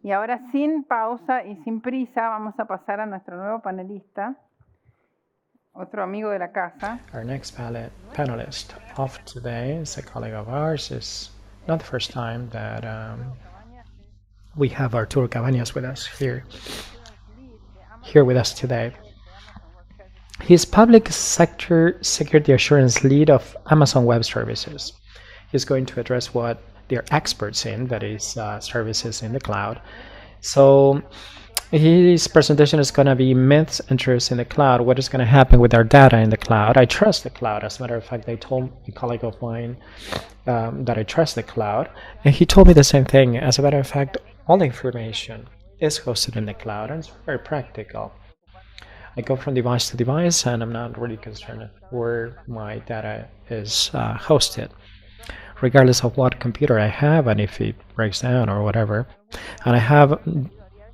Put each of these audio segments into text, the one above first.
Y ahora, sin pausa y sin prisa, vamos a pasar a nuestro nuevo panelista, otro amigo de la casa. Our next panelist of today is a colleague of ours. It's not the first time that we have Arturo Cabañas with us here with us today. He's Public Sector Security Assurance Lead of Amazon Web Services. He's going to address what they're experts in, that is services in the cloud. So his presentation is going to be myths and truths in the cloud. What is going to happen with our data in the cloud? I trust the cloud. As a matter of fact, I told a colleague of mine that I trust the cloud, and he told me the same thing. As a matter of fact, all the information is hosted in the cloud, and it's very practical. I go from device to device, and I'm not really concerned where my data is hosted, regardless of what computer I have and if it breaks down or whatever. And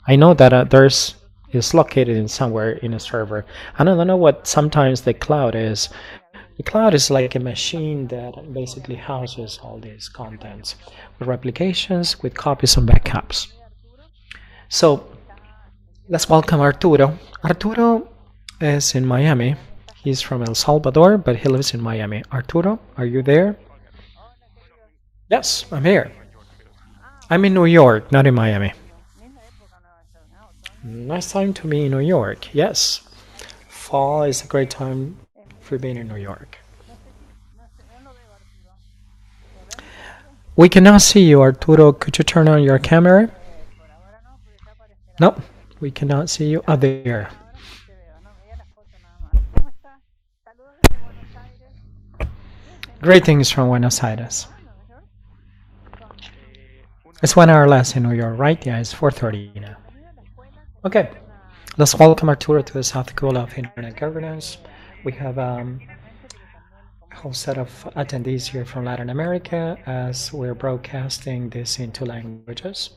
I know that is located in somewhere in a server. And I don't know what sometimes the cloud is. The cloud is like a machine that basically houses all these contents with replications, with copies and backups. So let's welcome Arturo. Arturo is in Miami. He's from El Salvador, but he lives in Miami. Arturo, are you there? Yes, I'm here. I'm in New York, not in Miami. Nice time to be in New York. Yes, fall is a great time for being in New York. We cannot see you, Arturo. Could you turn on your camera? No, we cannot see you. Oh, there. Greetings from Buenos Aires. It's 1 hour less in New York, right? Yeah, it's 4:30 now. Okay, let's welcome Arturo to the South School of Internet Governance. We have a whole set of attendees here from Latin America, as we're broadcasting this in 2 languages.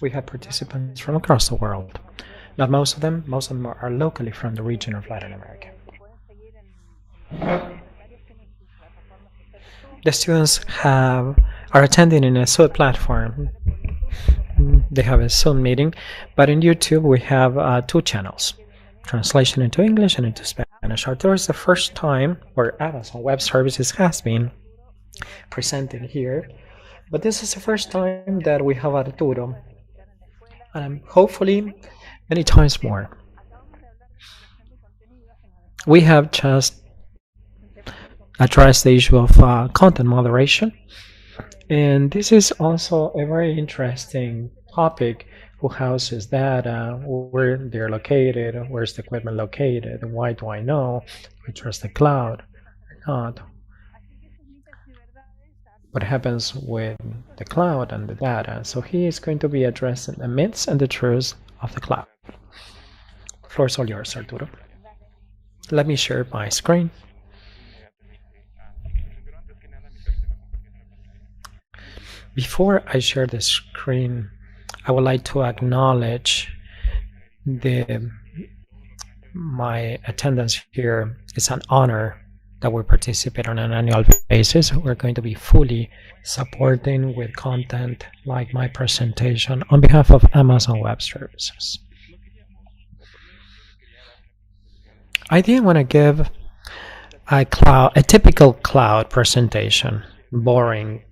We have participants from across the world. Not most of them are locally from the region of Latin America. The students are attending in a Zoom platform. They have a Zoom meeting, but in YouTube we have 2 channels, translation into English and into Spanish. Arturo is the first time where Amazon Web Services has been presented here, but this is the first time that we have Arturo, and hopefully many times more. We have just addressed the issue of content moderation. And this is also a very interesting topic. Who houses data, where they're located, where's the equipment located, and why do I know? Do I trust the cloud or not? What happens with the cloud and the data? So he is going to be addressing the myths and the truths of the cloud. The floor is all yours, Arturo. Let me share my screen. Before I share the screen, I would like to acknowledge my attendance here. It's an honor that we participate on an annual basis. We're going to be fully supporting with content like my presentation on behalf of Amazon Web Services. I didn't want to give a typical cloud presentation, boring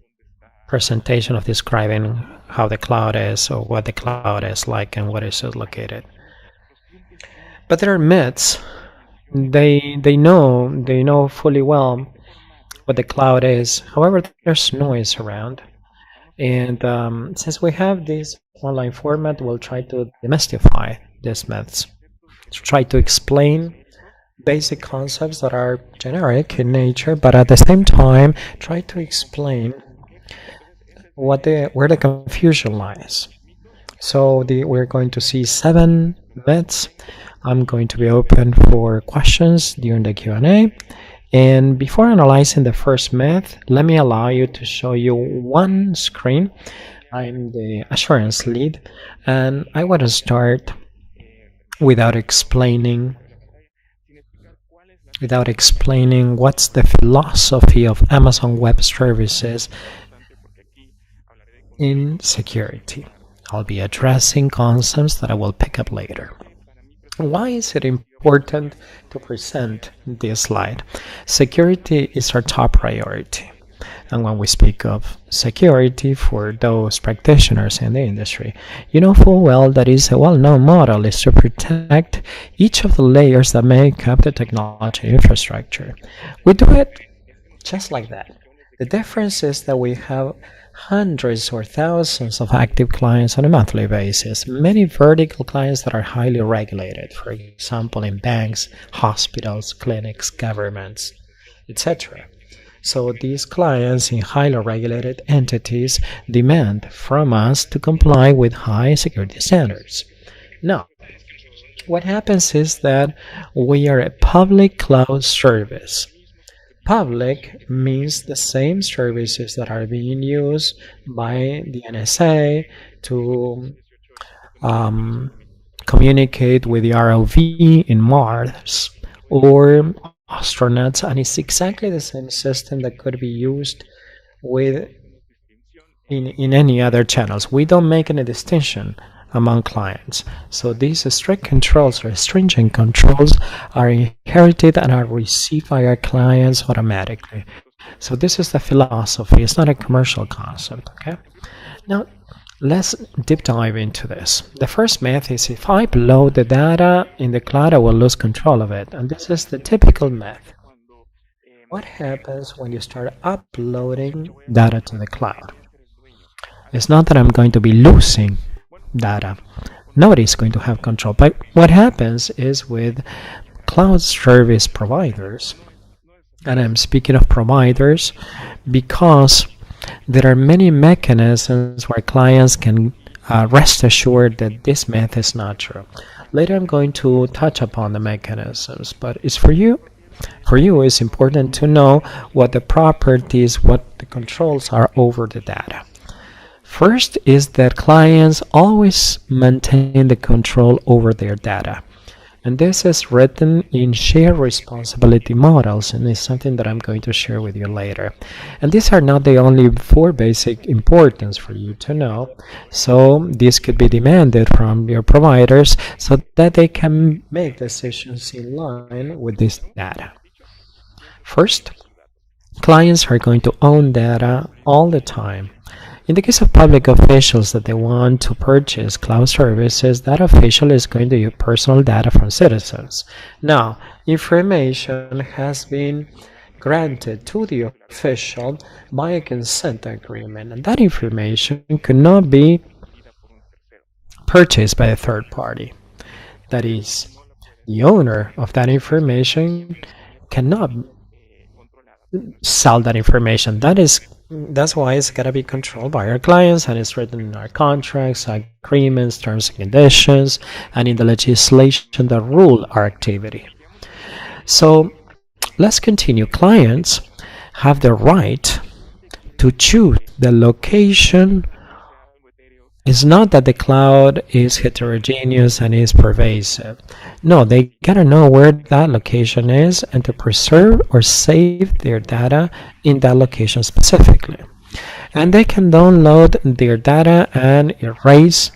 presentation of describing how the cloud is or what the cloud is like and what is it located. But there are myths. They know fully well what the cloud is. However, there's noise around. And since we have this online format, we'll try to demystify these myths, to try to explain basic concepts that are generic in nature, but at the same time try to explain where the confusion lies. So we're going to see 7 myths. I'm going to be open for questions during the Q&A. And before analyzing the first myth, let me allow you to show you one screen. I'm the assurance lead, and I want to start without explaining what's the philosophy of Amazon Web Services in security. I'll be addressing concepts that I will pick up later. Why is it important to present this slide? Security is our top priority. And when we speak of security for those practitioners in the industry, you know full well that is a well-known model is to protect each of the layers that make up the technology infrastructure. We do it just like that. The difference is that we have hundreds or thousands of active clients on a monthly basis, many vertical clients that are highly regulated, for example, in banks, hospitals, clinics, governments, etc. So these clients in highly regulated entities demand from us to comply with high security standards. Now, what happens is that we are a public cloud service. Public means the same services that are being used by the NSA to communicate with the ROV in Mars or astronauts, and it's exactly the same system that could be used with in any other channels. We don't make any distinction among clients. So these strict controls or stringent controls are inherited and are received by our clients automatically. So this is the philosophy. It's not a commercial concept, okay? Now, let's deep dive into this. The first myth is if I upload the data in the cloud, I will lose control of it. And this is the typical myth. What happens when you start uploading data to the cloud? It's not that I'm going to be losing data. Nobody's going to have control. But what happens is with cloud service providers, and I'm speaking of providers because there are many mechanisms where clients can rest assured that this myth is not true. Later I'm going to touch upon the mechanisms, but it's for you. For you, it's important to know what the properties, what the controls are over the data. First is that clients always maintain the control over their data. And this is written in shared responsibility models, and is something that I'm going to share with you later. And these are not the only four basic importance for you to know. So this could be demanded from your providers so that they can make decisions in line with this data. First, clients are going to own data all the time. In the case of public officials that they want to purchase cloud services, that official is going to use personal data from citizens. Now, information has been granted to the official by a consent agreement, and that information cannot be purchased by a third party. That is, the owner of that information cannot sell that information. That's why it's got to be controlled by our clients, and it's written in our contracts, agreements, terms and conditions, and in the legislation that rule our activity. So let's continue. Clients have the right to choose the location. It's not that the cloud is heterogeneous and is pervasive. No, they gotta know where that location is and to preserve or save their data in that location specifically. And they can download their data and erase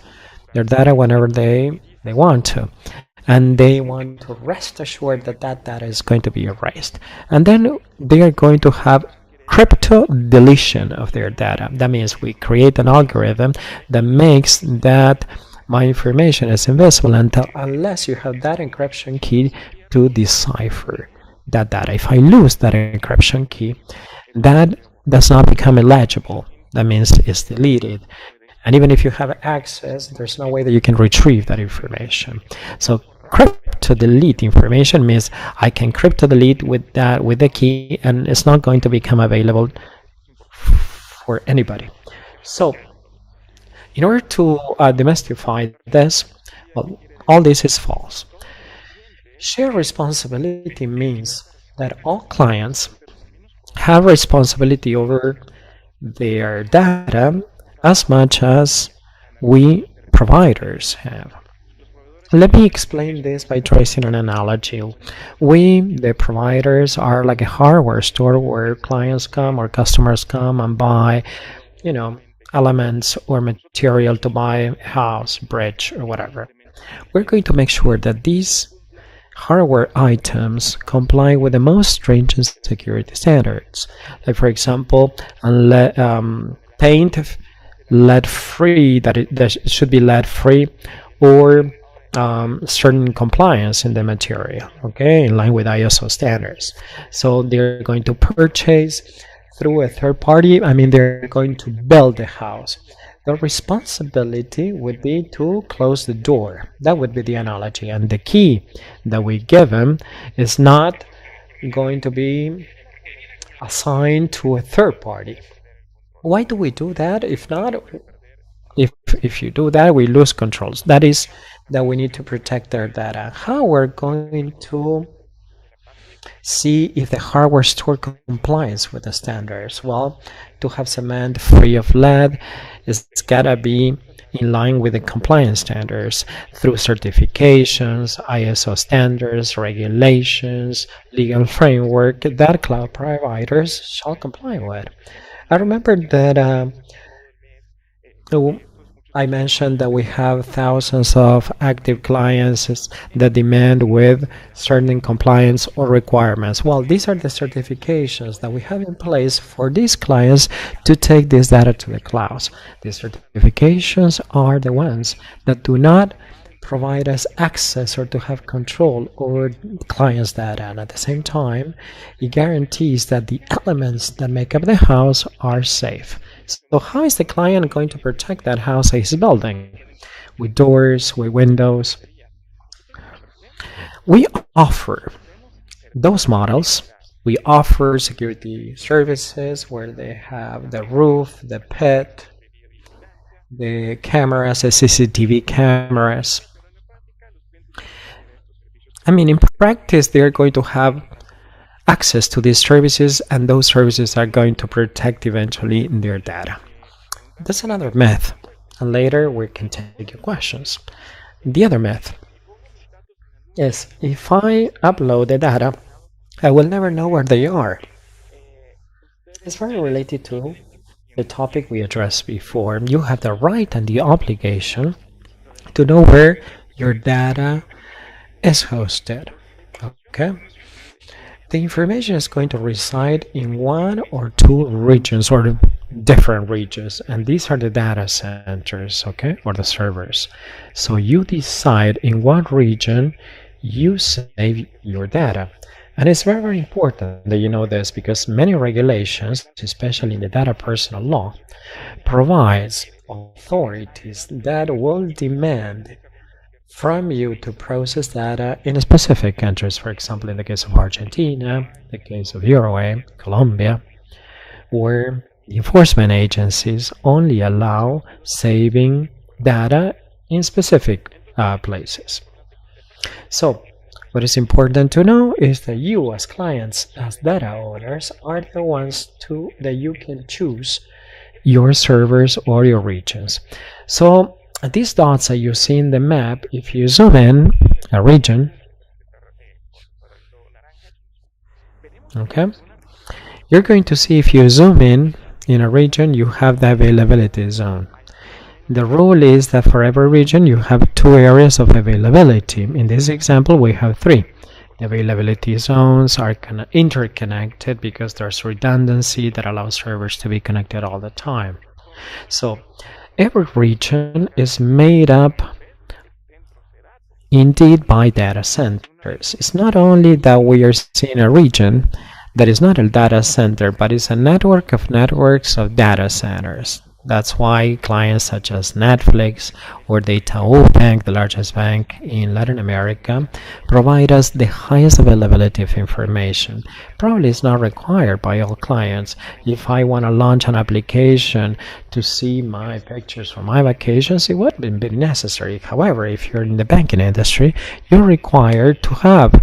their data whenever they want to. And they want to rest assured that that data is going to be erased. And then they are going to have crypto deletion of their data. That means we create an algorithm that makes that my information is invisible unless you have that encryption key to decipher that data. If I lose that encryption key, that does not become illegible. That means it's deleted. And even if you have access, there's no way that you can retrieve that information. So crypto delete information means I can crypto delete with the key, and it's not going to become available for anybody. So in order to demystify this, well, all this is false. Shared responsibility means that all clients have responsibility over their data as much as we providers have. Let me explain this by tracing an analogy. We, the providers, are like a hardware store where clients come or customers come and buy, elements or material to buy a house, bridge, or whatever. We're going to make sure that these hardware items comply with the most stringent security standards. Like, for example, paint lead free, that should be lead free, or certain compliance in the material, okay, in line with ISO standards. So they're going to purchase through a third party. I mean, they're going to build the house. The responsibility would be to close the door. That would be the analogy. And the key that we give them is not going to be assigned to a third party. Why do we do that? If not, if you do that, we lose controls. That is that we need to protect their data. How we're going to see if the hardware store complies with the standards? Well, to have cement free of lead, it's gotta be in line with the compliance standards through certifications, ISO standards, regulations, legal framework that cloud providers shall comply with. I remember that I mentioned that we have thousands of active clients that demand with certain compliance or requirements. Well, these are the certifications that we have in place for these clients to take this data to the clouds. These certifications are the ones that do not provide us access or to have control over clients' data, and at the same time, it guarantees that the elements that make up the house are safe. So how is the client going to protect that house he's building? With doors, with windows. We offer those models. We offer security services where they have the roof, the pit, the cameras, the CCTV cameras. I mean, in practice, they're going to have access to these services, and those services are going to protect eventually their data. That's another myth, and later we can take your questions. The other myth is if I upload the data, I will never know where they are. It's very related to the topic we addressed before. You have the right and the obligation to know where your data is hosted. Okay? The information is going to reside in one or two regions or different regions, and these are the data centers, okay, or the servers. So you decide in what region you save your data. And it's very, very important that you know this, because many regulations, especially in the data personal law, provides authorities that will demand from you to process data in specific countries. For example, in the case of Argentina, the case of Uruguay, Colombia, where the enforcement agencies only allow saving data in specific places. So what is important to know is that you as clients, as data owners, are the ones that you can choose your servers or your regions. So these dots that you see in the map, if you zoom in a region, okay, you're going to see if you zoom in a region, you have the availability zone. The rule is that for every region you have two areas of availability. In this example, we have three. The availability zones are interconnected because there's redundancy that allows servers to be connected all the time. So every region is made up indeed by data centers. It's not only that we are seeing a region that is not a data center, but it's a network of networks of data centers. That's why clients such as Netflix or the Itaú Bank, the largest bank in Latin America, provide us the highest availability of information. Probably it's not required by all clients. If I want to launch an application to see my pictures from my vacations, it wouldn't be necessary. However, if you're in the banking industry, you're required to have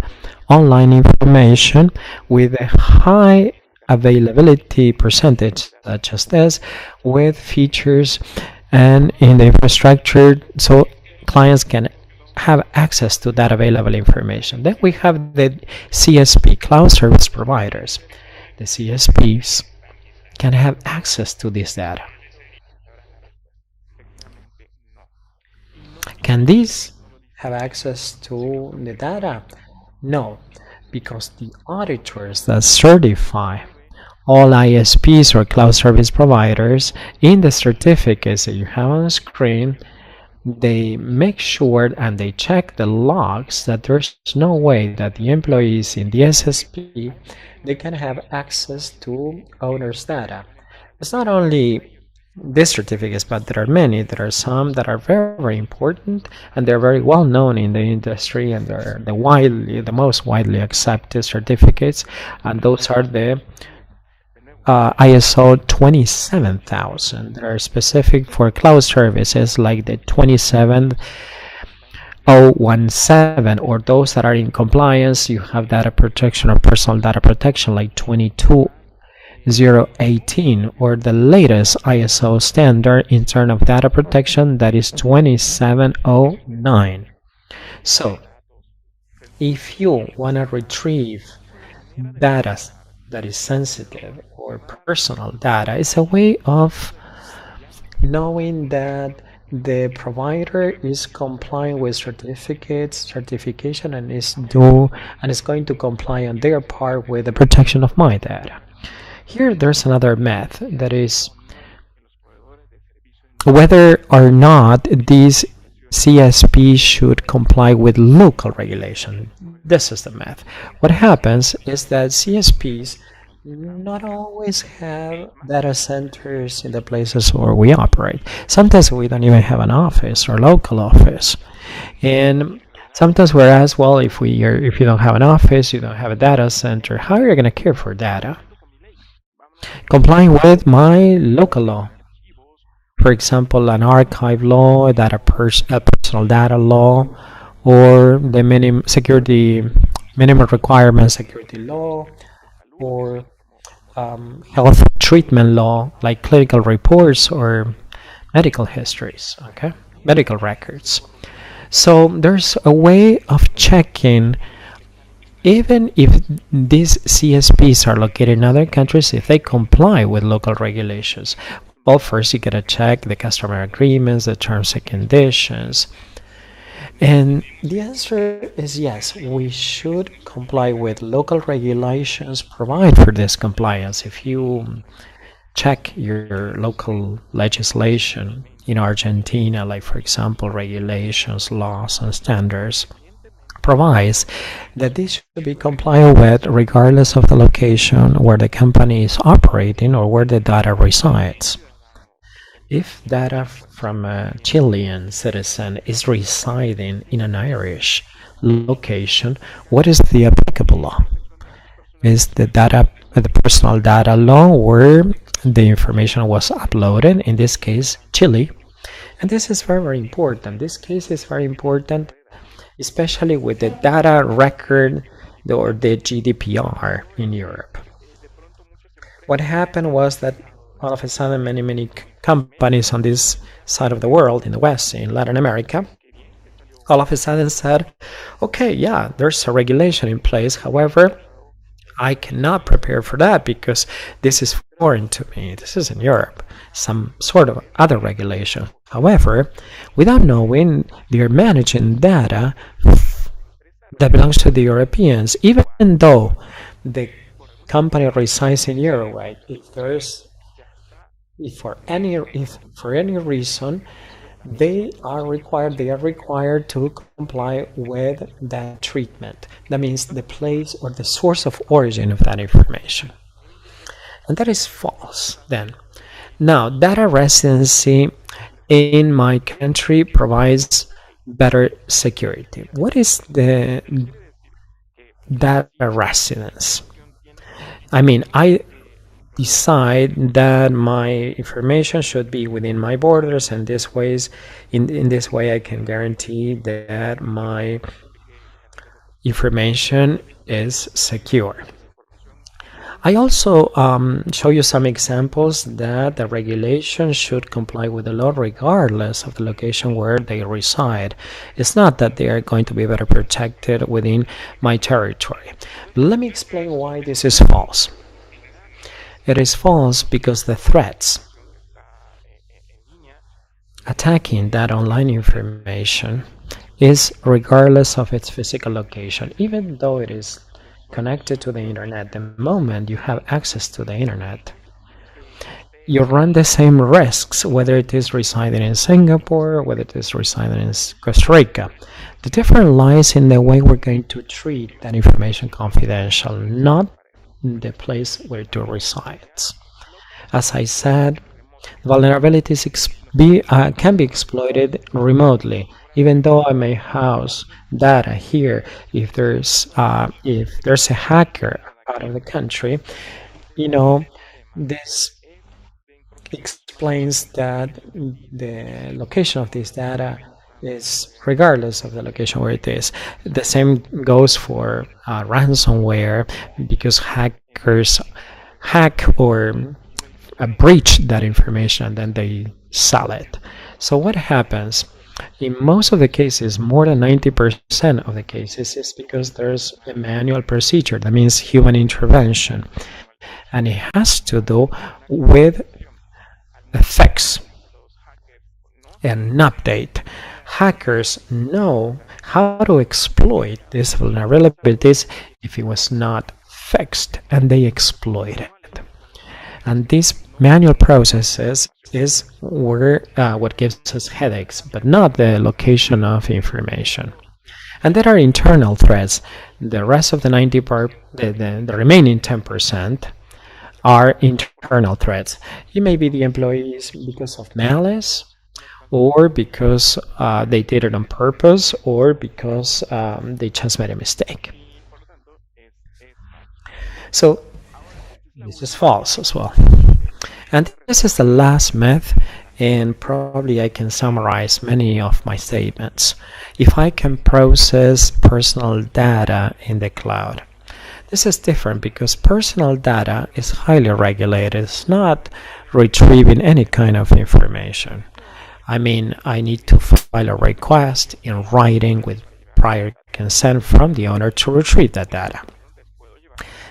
online information with a high availability percentage such as this, with features and in the infrastructure, so clients can have access to that available information. Then we have the CSP, cloud service providers. The CSPs can have access to this data. Can these have access to the data? No, because the auditors that certify all ISPs or cloud service providers, in the certificates that you have on the screen, they make sure and they check the logs that there's no way that the employees in the SSP, they can have access to owners' data. It's not only these certificates, but there are many. There are some that are very, very important, and they're very well known in the industry, and they're the most widely accepted certificates, and those are the ISO 27000 that are specific for cloud services, like the 27017, or those that are in compliance. You have data protection or personal data protection, like 22018, or the latest ISO standard in terms of data protection, that is 2709. So if you want to retrieve data that is sensitive or personal data, it's a way of knowing that the provider is complying with certification, and is going to comply on their part with the protection of my data. Here there's another myth, that is whether or not these CSPs should comply with local regulation. This is the myth. What happens is that CSPs not always have data centers in the places where we operate. Sometimes we don't even have an office or local office. And sometimes we're asked, well, if you don't have an office, you don't have a data center, how are you going to care for data? Complying with my local law. For example, an archive law, a personal data law, or the minimum requirement security law, or health treatment law, like clinical reports or medical histories, okay, medical records. So there's a way of checking, even if these CSPs are located in other countries, if they comply with local regulations. Well, first you gotta check the customer agreements, the terms and conditions. And the answer is yes, we should comply with local regulations, provide for this compliance. If you check your local legislation in Argentina, like for example, regulations, laws, and standards, provides that this should be compliant with regardless of the location where the company is operating or where the data resides. If data from a Chilean citizen is residing in an Irish location, what is the applicable law? Is the personal data law where the information was uploaded, in this case Chile. And this is very, very important. This case is very important, especially with the data record or the GDPR in Europe. What happened was that all of a sudden many companies on this side of the world, in the West, in Latin America, all of a sudden said, okay, yeah, there's a regulation in place. However, I cannot prepare for that because this is foreign to me. This is in Europe, some sort of other regulation. However, without knowing, they're managing data that belongs to the Europeans, even though the company resides in Uruguay. If for any reason they are required to comply with that treatment. That means the place or the source of origin of that information. And that is false then. Now, data residency in my country provides better security. What is the data residence? I mean, I decide that my information should be within my borders, and in this way I can guarantee that my information is secure. I also show you some examples that the regulation should comply with the law regardless of the location where they reside. It's not that they are going to be better protected within my territory. Let me explain why this is false. It is false because the threats attacking that online information is regardless of its physical location, even though it is connected to the internet. The moment you have access to the internet, you run the same risks, whether it is residing in Singapore, whether it is residing in Costa Rica. The difference lies in the way we're going to treat that information confidential, not the place where it resides. As I said, vulnerabilities can be exploited remotely. Even though I may house data here, if there's a hacker out of the country, this explains that the location of this data is regardless of the location where it is. The same goes for ransomware, because hackers hack or breach that information and then they sell it. So what happens? In most of the cases, more than 90% of the cases, is because there's a manual procedure. That means human intervention. And it has to do with a fix and an update. Hackers know how to exploit these vulnerabilities if it was not fixed, and they exploit it. And these manual processes is what gives us headaches, but not the location of information. And there are internal threats. The rest of the the remaining 10% are internal threats. It may be the employees because of malice, or because they did it on purpose, or because they just made a mistake. So this is false as well. And this is the last myth, and probably I can summarize many of my statements. If I can process personal data in the cloud, this is different because personal data is highly regulated. It's not retrieving any kind of information. I mean, I need to file a request in writing with prior consent from the owner to retrieve that data.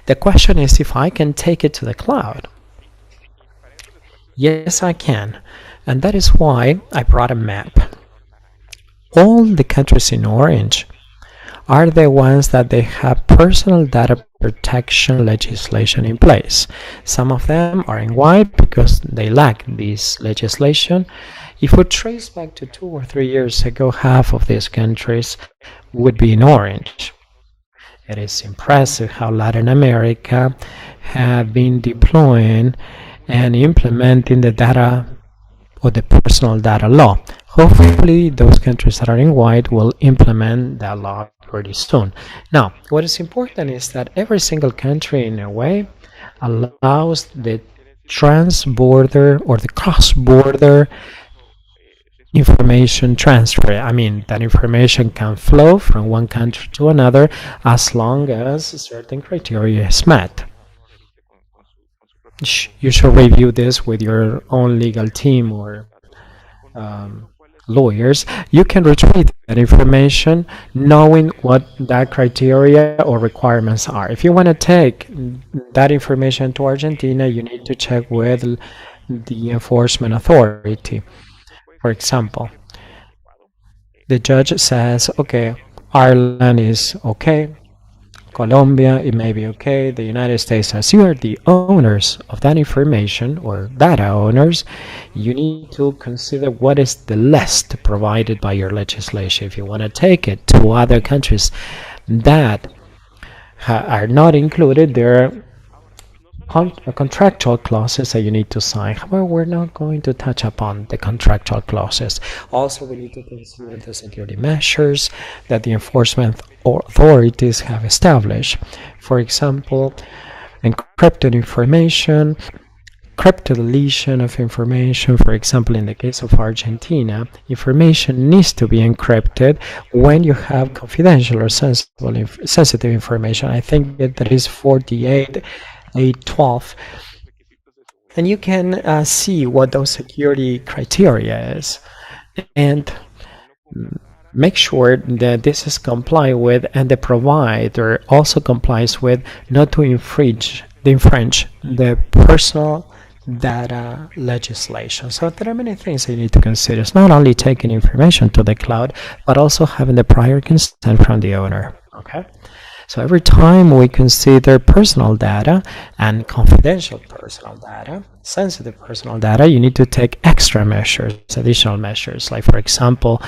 The question is if I can take it to the cloud. Yes, I can. And that is why I brought a map. All the countries in orange are the ones that they have personal data protection legislation in place. Some of them are in white because they lack this legislation. If we trace back to 2 or 3 years ago, half of these countries would be in orange. It is impressive how Latin America have been deploying and implementing the data or the personal data law. Hopefully those countries that are in white will implement that law pretty soon. Now, what is important is that every single country in a way allows the trans-border or the cross-border information transfer. I mean, that information can flow from one country to another as long as certain criteria is met. You should review this with your own legal team or lawyers. You can retrieve that information knowing what that criteria or requirements are. If you want to take that information to Argentina, you need to check with the enforcement authority. For example, the judge says, okay, Ireland is okay, Colombia, it may be okay, the United States, as you are the owners of that information or data owners, you need to consider what is the list provided by your legislation. If you want to take it to other countries that are not included, there are contractual clauses that you need to sign. However, we're not going to touch upon the contractual clauses. Also, we need to consider the security measures that the enforcement authorities have established. For example, encrypted information, cryptodeletion of information. For example, in the case of Argentina, information needs to be encrypted when you have confidential or sensitive information. I think that is 48.812, and you can see what those security criteria is, and make sure that this is complied with, and the provider also complies with, not to infringe the personal data legislation. So there are many things you need to consider. It's not only taking information to the cloud, but also having the prior consent from the owner. Okay. So every time we consider personal data and confidential personal data, sensitive personal data, you need to take extra measures, additional measures, like for example,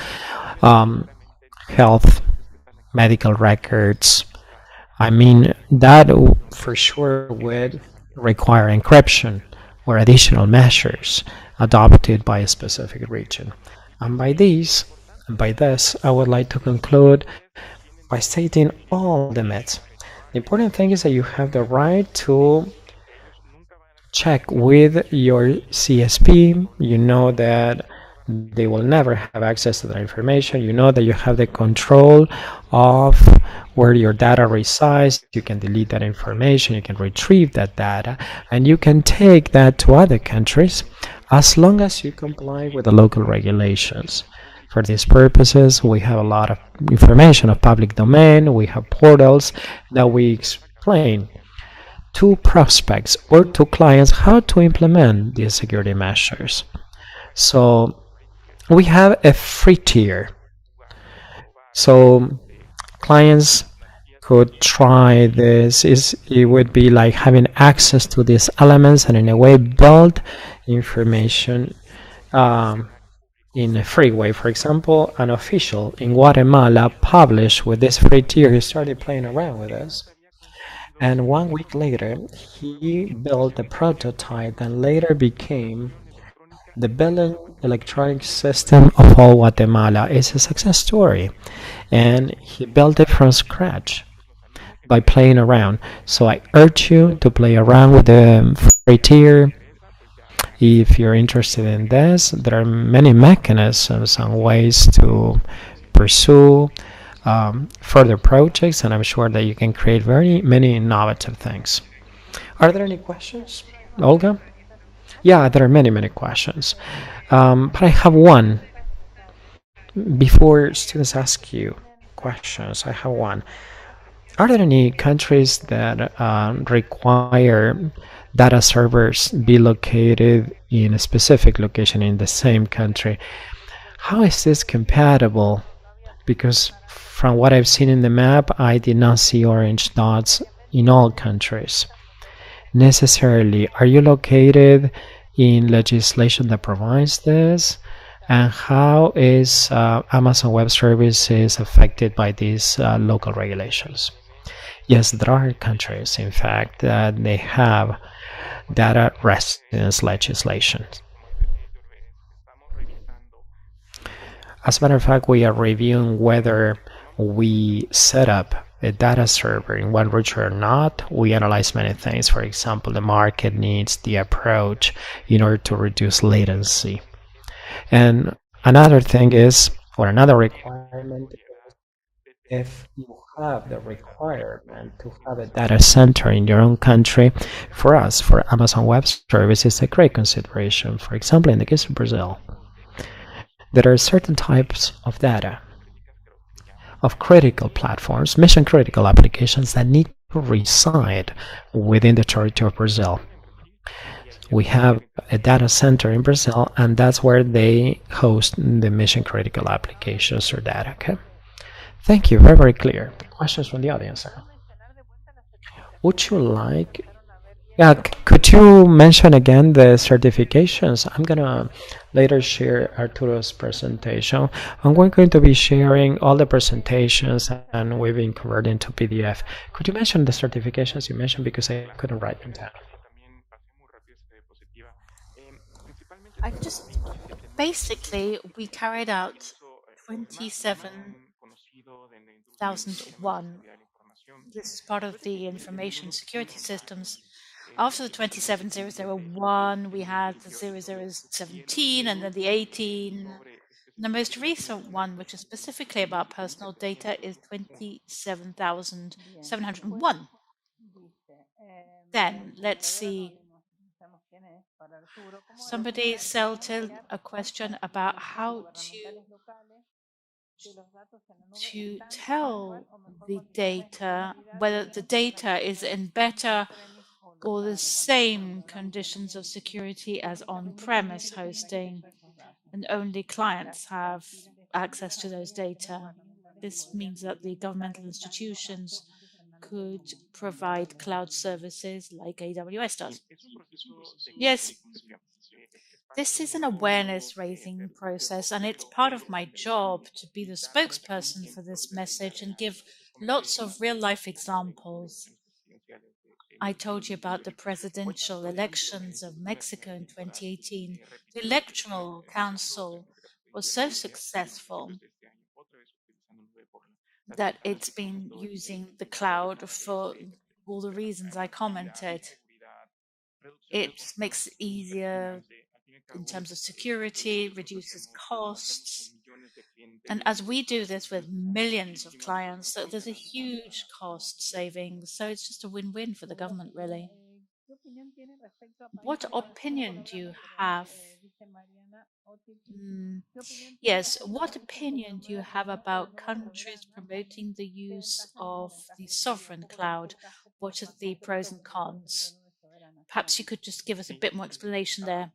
health, medical records. I mean, that for sure would require encryption or additional measures adopted by a specific region. And by this, I would like to conclude by stating all the myths. The important thing is that you have the right to check with your CSP. You know that they will never have access to that information. You know that you have the control of where your data resides. You can delete that information, you can retrieve that data, and you can take that to other countries as long as you comply with the local regulations. For these purposes, we have a lot of information of public domain. We have portals that we explain to prospects or to clients how to implement these security measures. So we have a free tier. So clients could try this. It would be like having access to these elements and in a way build information in a free way. For example, an official in Guatemala published with this free tier. He started playing around with this. And 1 week later, he built a prototype that later became the billing electronic system of all Guatemala. It's a success story. And he built it from scratch by playing around. So I urge you to play around with the free tier. If you're interested in this, there are many mechanisms and ways to pursue further projects, and I'm sure that you can create very many innovative things. Are there any questions, Olga? Yeah, there are many, many questions. But I have one. Before students ask you questions, I have one. Are there any countries that require data servers be located in a specific location in the same country? How is this compatible? Because from what I've seen in the map, I did not see orange dots in all countries. Necessarily, are you located in legislation that provides this? And how is Amazon Web Services affected by these local regulations? Yes, there are countries, in fact, that they have data residence legislation. As a matter of fact, we are reviewing whether we set up a data server in one region or not. We analyze many things. For example, the market needs, the approach in order to reduce latency. And another thing is, or another requirement, if you have the requirement to have a data center in your own country, for us, for Amazon Web Services, it's a great consideration. For example, in the case of Brazil, there are certain types of data, of critical platforms, mission critical applications that need to reside within the territory of Brazil. We have a data center in Brazil, and that's where they host the mission critical applications or data. Okay. Thank you. Very, very clear. Questions from the audience? Would you like? Yeah, could you mention again the certifications? I'm gonna later share Arturo's presentation, and we're going to be sharing all the presentations, and we've been converted into PDF. Could you mention the certifications you mentioned, because I couldn't write them down? I just basically we carried out 27,001. This is part of the information security systems. After the 27001, we had the 0017 and then the 18. The most recent one, which is specifically about personal data, is 27,701. Then let's see. Somebody sent a question about how to tell the data whether the data is in better or the same conditions of security as on-premise hosting, and only clients have access to those data. This means that the governmental institutions could provide cloud services like AWS does. Yes, this is an awareness raising process, and it's part of my job to be the spokesperson for this message and give lots of real life examples. I told you about the presidential elections of Mexico in 2018. The Electoral Council was so successful that it's been using the cloud for all the reasons I commented. It makes it easier in terms of security, reduces costs. And as we do this with millions of clients, so there's a huge cost saving. So it's just a win-win for the government, really. What opinion do you have? Yes, what opinion do you have about countries promoting the use of the sovereign cloud? What are the pros and cons? Perhaps you could just give us a bit more explanation there.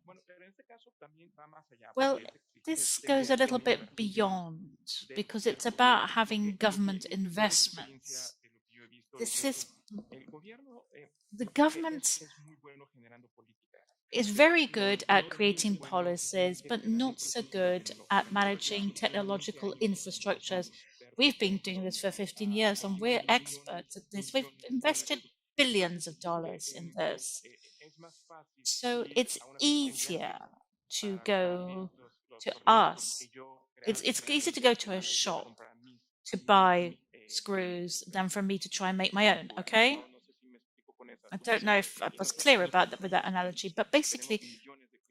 Well, this goes a little bit beyond because it's about having government investments. This is the government is very good at creating policies, but not so good at managing technological infrastructures. We've been doing this for 15 years and we're experts at this. We've invested billions of dollars in this. So it's easier to go to us. It's easier to go to a shop to buy screws than for me to try and make my own, okay? I don't know if I was clear about that with that analogy, but basically,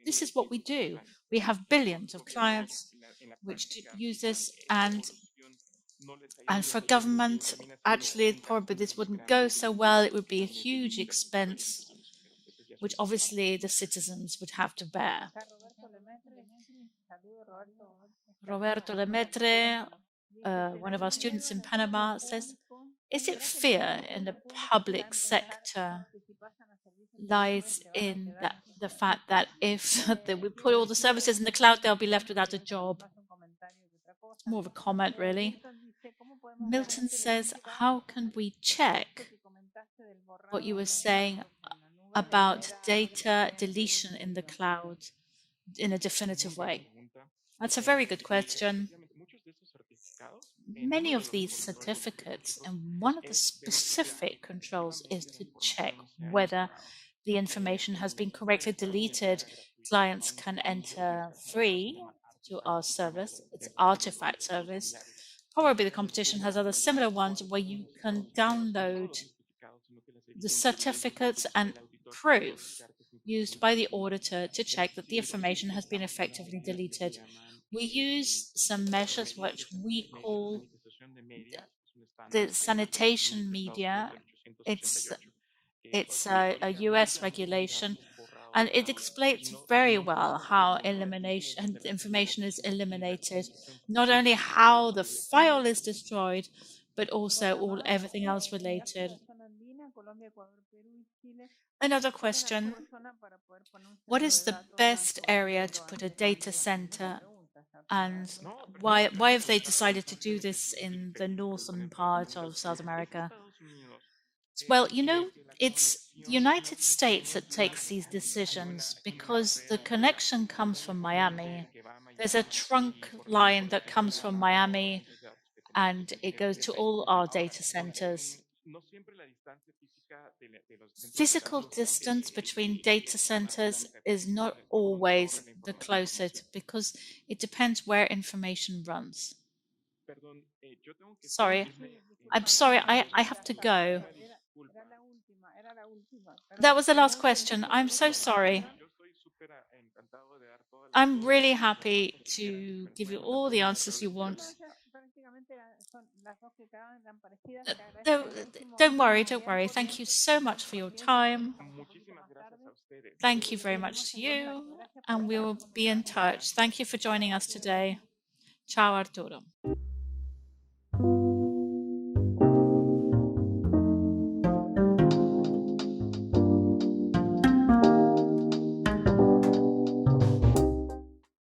this is what we do. We have billions of clients which use this, and for government, actually, probably this wouldn't go so well. It would be a huge expense, which obviously the citizens would have to bear. Roberto Lemaitre, one of our students in Panama, says, is it fear in the public sector lies in the fact that if we put all the services in the cloud, they'll be left without a job? It's more of a comment, really. Milton says, how can we check what you were saying about data deletion in the cloud in a definitive way? That's a very good question. Many of these certificates, and one of the specific controls is to check whether the information has been correctly deleted. Clients can enter free to our service. It's Artifact service. Probably the competition has other similar ones where you can download the certificates and proof used by the auditor to check that the information has been effectively deleted. We use some measures which we call the sanitation media. It's a US regulation, and it explains very well how information is eliminated, not only how the file is destroyed, but also everything else related. Another question, what is the best area to put a data center, and why have they decided to do this in the northern part of South America? Well, it's the United States that takes these decisions because the connection comes from Miami. There's a trunk line that comes from Miami and it goes to all our data centers. Physical distance between data centers is not always the closest because it depends where information runs. Sorry, I'm sorry, I have to go. That was the last question. I'm so sorry. I'm really happy to give you all the answers you want. Don't worry. Thank you so much for your time. Thank you very much to you, and we will be in touch. Thank you for joining us today. Ciao, Arturo.